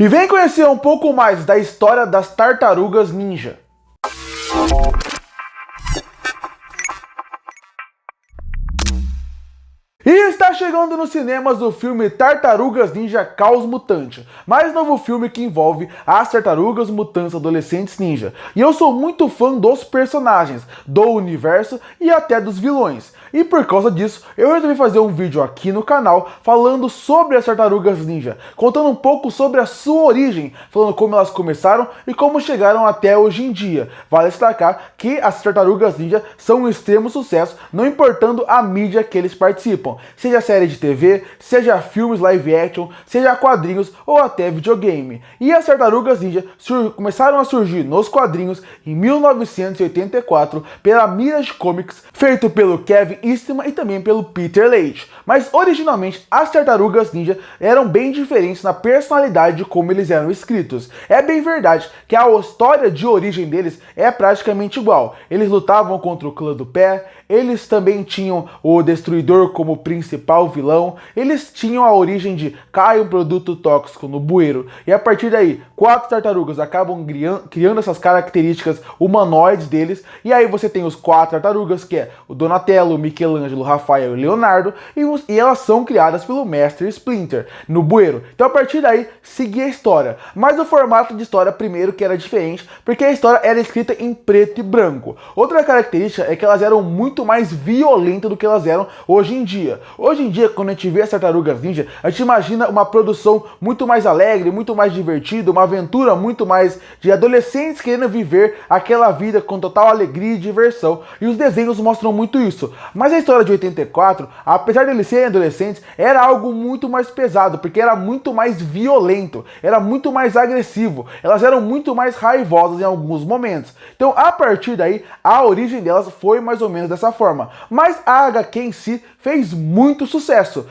E vem conhecer um pouco mais da história das Tartarugas Ninja. E está chegando nos cinemas o filme Tartarugas Ninja Caos Mutante, mais novo filme que envolve as tartarugas mutantes adolescentes ninja. E eu sou muito fã dos personagens, do universo e até dos vilões. E por causa disso, eu resolvi fazer um vídeo aqui no canal falando sobre as Tartarugas Ninja, contando um pouco sobre a sua origem, falando como elas começaram e como chegaram até hoje em dia. Vale destacar que as Tartarugas Ninja são um extremo sucesso, não importando a mídia que eles participam, seja série de TV, seja filmes live action, seja quadrinhos ou até videogame. E as Tartarugas Ninja começaram a surgir nos quadrinhos em 1984 pela Mirage Comics, feito pelo Kevin Eastman e também pelo Peter Laird. Mas originalmente as Tartarugas Ninja eram bem diferentes na personalidade de como eles eram escritos. É bem verdade que a história de origem deles é praticamente igual. Eles lutavam contra o clã do pé, eles também tinham o Destruidor como principal vilão, eles tinham a origem de cai um produto tóxico no bueiro, e a partir daí 4 tartarugas acabam criando essas características humanoides deles, e aí você tem os 4 tartarugas, que é o Donatello, Michelangelo, Rafael e Leonardo, e elas são criadas pelo Mestre Splinter no bueiro. Então a partir daí seguia a história, mas o formato de história primeiro que era diferente, porque a história era escrita em preto e branco. Outra característica é que elas eram muito mais violentas do que elas eram hoje em dia. Hoje em dia, quando a gente vê as Tartarugas Ninja, a gente imagina uma produção muito mais alegre, muito mais divertida, uma aventura muito mais de adolescentes querendo viver aquela vida com total alegria e diversão. E os desenhos mostram muito isso. Mas a história de 84, apesar de eles serem adolescentes, era algo muito mais pesado, porque era muito mais violento, era muito mais agressivo, elas eram muito mais raivosas em alguns momentos. Então, a partir daí, a origem delas foi mais ou menos dessa forma. Mas a HQ em si fez muito sucesso,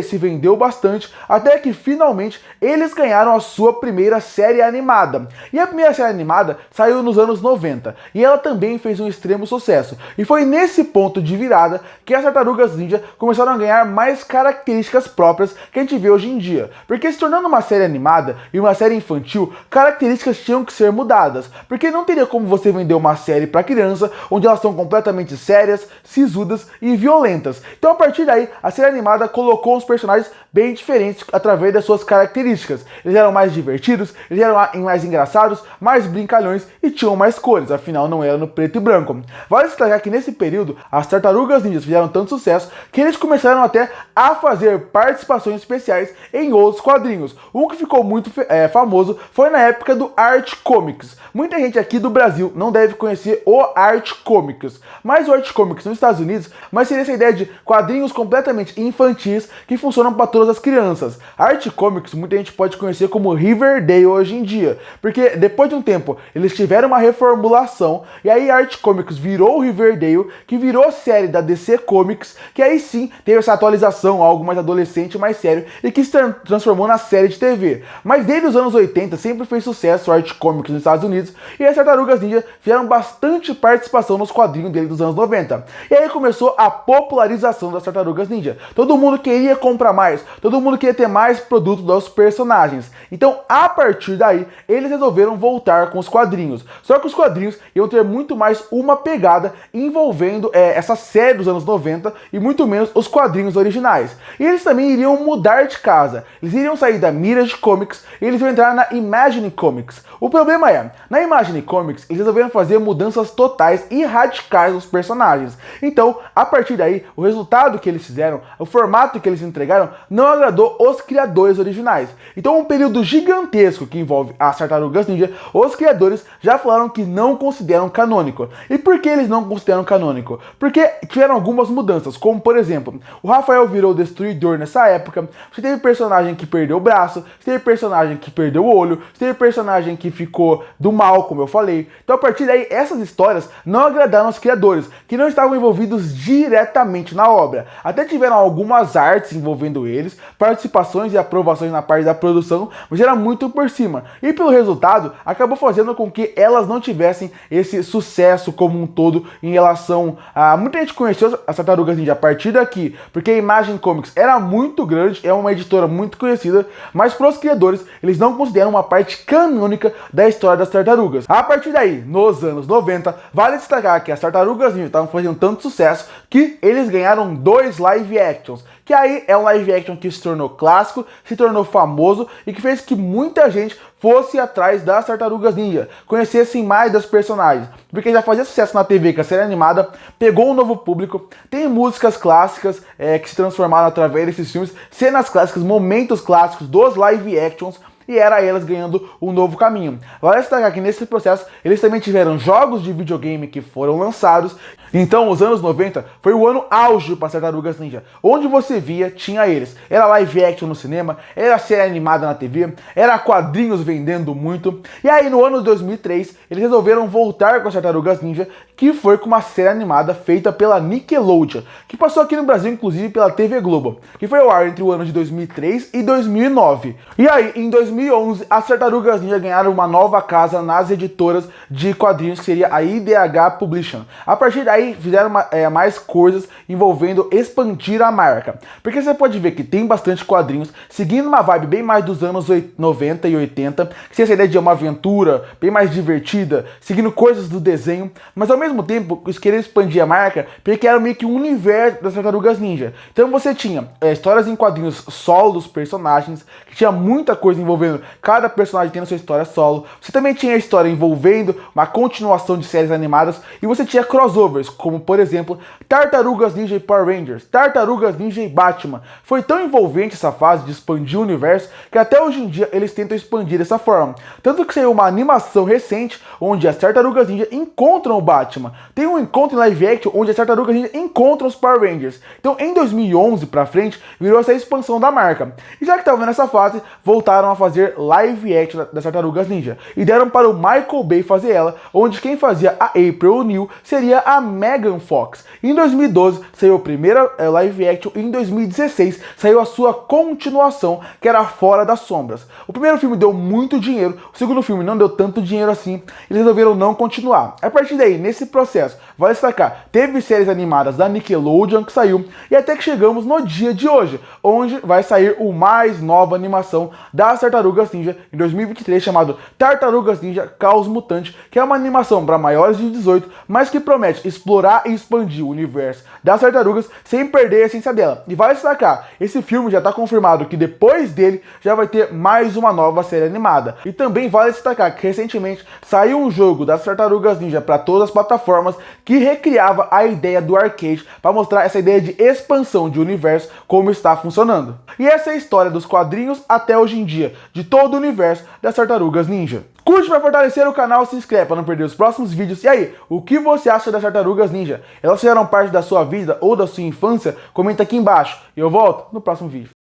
se vendeu bastante, até que finalmente eles ganharam a sua primeira série animada. E a primeira série animada saiu nos anos 90, e ela também fez um extremo sucesso. E foi nesse ponto de virada que as Tartarugas Ninja começaram a ganhar mais características próprias que a gente vê hoje em dia. Porque se tornando uma série animada e uma série infantil, características tinham que ser mudadas, porque não teria como você vender uma série para criança onde elas são completamente sérias, sisudas e violentas. Então a partir daí, a série animada colocou os personagens bem diferentes através das suas características. Eles eram mais divertidos, eles eram mais engraçados, mais brincalhões e tinham mais cores, afinal não era no preto e branco. Vale destacar que nesse período, as Tartarugas Ninjas fizeram tanto sucesso que eles começaram até a fazer participações especiais em outros quadrinhos. Um que ficou muito famoso foi na época do Art Comics. Muita gente aqui do Brasil não deve conhecer o Art Comics, mas o Art Comics nos Estados Unidos, mas seria essa ideia de quadrinhos completamente infantis que funcionam para todas as crianças. A Art Comics muita gente pode conhecer como Riverdale hoje em dia, porque depois de um tempo eles tiveram uma reformulação e aí a Art Comics virou o Riverdale, que virou série da DC Comics, que aí sim teve essa atualização, algo mais adolescente, mais sério, e que se transformou na série de TV. Mas desde os anos 80 sempre fez sucesso a Art Comics nos Estados Unidos, e as Tartarugas Ninja fizeram bastante participação nos quadrinhos dele dos anos 90. E aí começou a popularização das Tartarugas Ninja. Todo mundo queria comprar mais, todo mundo queria ter mais produto dos personagens. Então, a partir daí, eles resolveram voltar com os quadrinhos. Só que os quadrinhos iam ter muito mais uma pegada envolvendo essa série dos anos 90 e muito menos os quadrinhos originais. E eles também iriam mudar de casa. Eles iriam sair da Mirage Comics e eles iam entrar na Imagine Comics. O problema é, na Imagine Comics, eles resolveram fazer mudanças totais e radicais dos personagens. Então, a partir daí, o resultado que eles fizeram, o formato que eles entregaram, não agradou os criadores originais. Então, um período gigantesco que envolve as Tartarugas Ninja, os criadores já falaram que não consideram canônico. E por que eles não consideram canônico? Porque tiveram algumas mudanças, como por exemplo, o Rafael virou o Destruidor nessa época, você teve personagem que perdeu o braço, você teve personagem que perdeu o olho, você teve personagem que ficou do mal, como eu falei. Então, a partir daí, essas histórias não agradaram os criadores, que não estavam envolvidos diretamente na obra. Até tiveram algumas artes envolvendo eles, participações e aprovações na parte da produção, mas era muito por cima. E pelo resultado, acabou fazendo com que elas não tivessem esse sucesso como um todo em relação a... Muita gente conheceu as Tartarugas Ninja a partir daqui, porque a Imagem Comics era muito grande, é uma editora muito conhecida, mas para os criadores, eles não consideram uma parte canônica da história das tartarugas. A partir daí, nos anos 90, vale destacar que as Tartarugas Ninja estavam fazendo tanto sucesso que eles ganharam 2 live actions, que aí é um live action que se tornou clássico, se tornou famoso e que fez que muita gente fosse atrás das Tartarugas Ninja, conhecessem mais das personagens, porque já fazia sucesso na TV com a série animada, pegou um novo público, tem músicas clássicas que se transformaram através desses filmes, cenas clássicas, momentos clássicos dos live actions, e era elas ganhando um novo caminho. Vale destacar que nesse processo eles também tiveram jogos de videogame que foram lançados. Então os anos 90 foi o ano auge para as Tartarugas Ninja. Onde você via, tinha eles. Era live action no cinema, era série animada na TV, era quadrinhos vendendo muito. E aí no ano de 2003 eles resolveram voltar com as Tartarugas Ninja, que foi com uma série animada feita pela Nickelodeon, que passou aqui no Brasil inclusive pela TV Globo, que foi ao ar entre o ano de 2003 e 2009. E aí em 2011 as Tartarugas Ninja ganharam uma nova casa nas editoras de quadrinhos, que seria a IDH Publishing. A partir daí fizeram mais coisas envolvendo expandir a marca, porque você pode ver que tem bastante quadrinhos seguindo uma vibe bem mais dos anos 90 e 80, que tem essa ideia de uma aventura bem mais divertida, seguindo coisas do desenho, mas ao mesmo tempo eles queriam expandir a marca porque era meio que um universo das Tartarugas Ninja. Então você tinha histórias em quadrinhos solo dos personagens, que tinha muita coisa envolvendo cada personagem tendo sua história solo. Você também tinha a história envolvendo uma continuação de séries animadas, e você tinha crossovers, como por exemplo Tartarugas Ninja e Power Rangers, Tartarugas Ninja e Batman. Foi tão envolvente essa fase de expandir o universo que até hoje em dia eles tentam expandir dessa forma. Tanto que saiu uma animação recente onde as Tartarugas Ninja encontram o Batman. Tem um encontro em live action onde as Tartarugas Ninja encontram os Power Rangers. Então em 2011 pra frente virou essa expansão da marca. E já que estavam nessa fase, voltaram a fazer live action das Tartarugas Ninja e deram para o Michael Bay fazer ela, onde quem fazia a April O'Neil seria a Megan Fox. Em 2012 saiu a primeira live action e em 2016 saiu a sua continuação, que era Fora das Sombras. O primeiro filme deu muito dinheiro, o segundo filme não deu tanto dinheiro assim, eles resolveram não continuar. A partir daí, nesse processo, vale destacar, teve séries animadas da Nickelodeon que saiu, e até que chegamos no dia de hoje, onde vai sair o mais nova animação das Tartarugas Ninja em 2023, chamado Tartarugas Ninja Caos Mutante, que é uma animação para maiores de 18, mas que promete explorar e expandir o universo das tartarugas sem perder a essência dela. E vale destacar, esse filme já está confirmado que depois dele já vai ter mais uma nova série animada. E também vale destacar que recentemente saiu um jogo das Tartarugas Ninja para todas as plataformas que recriava a ideia do arcade para mostrar essa ideia de expansão de universo, como está funcionando. E essa é a história dos quadrinhos até hoje em dia, de todo o universo das Tartarugas Ninja. Curte para fortalecer o canal, se inscreve para não perder os próximos vídeos. E aí, o que você acha das Tartarugas Ninja? Elas fizeram parte da sua vida ou da sua infância? Comenta aqui embaixo e eu volto no próximo vídeo.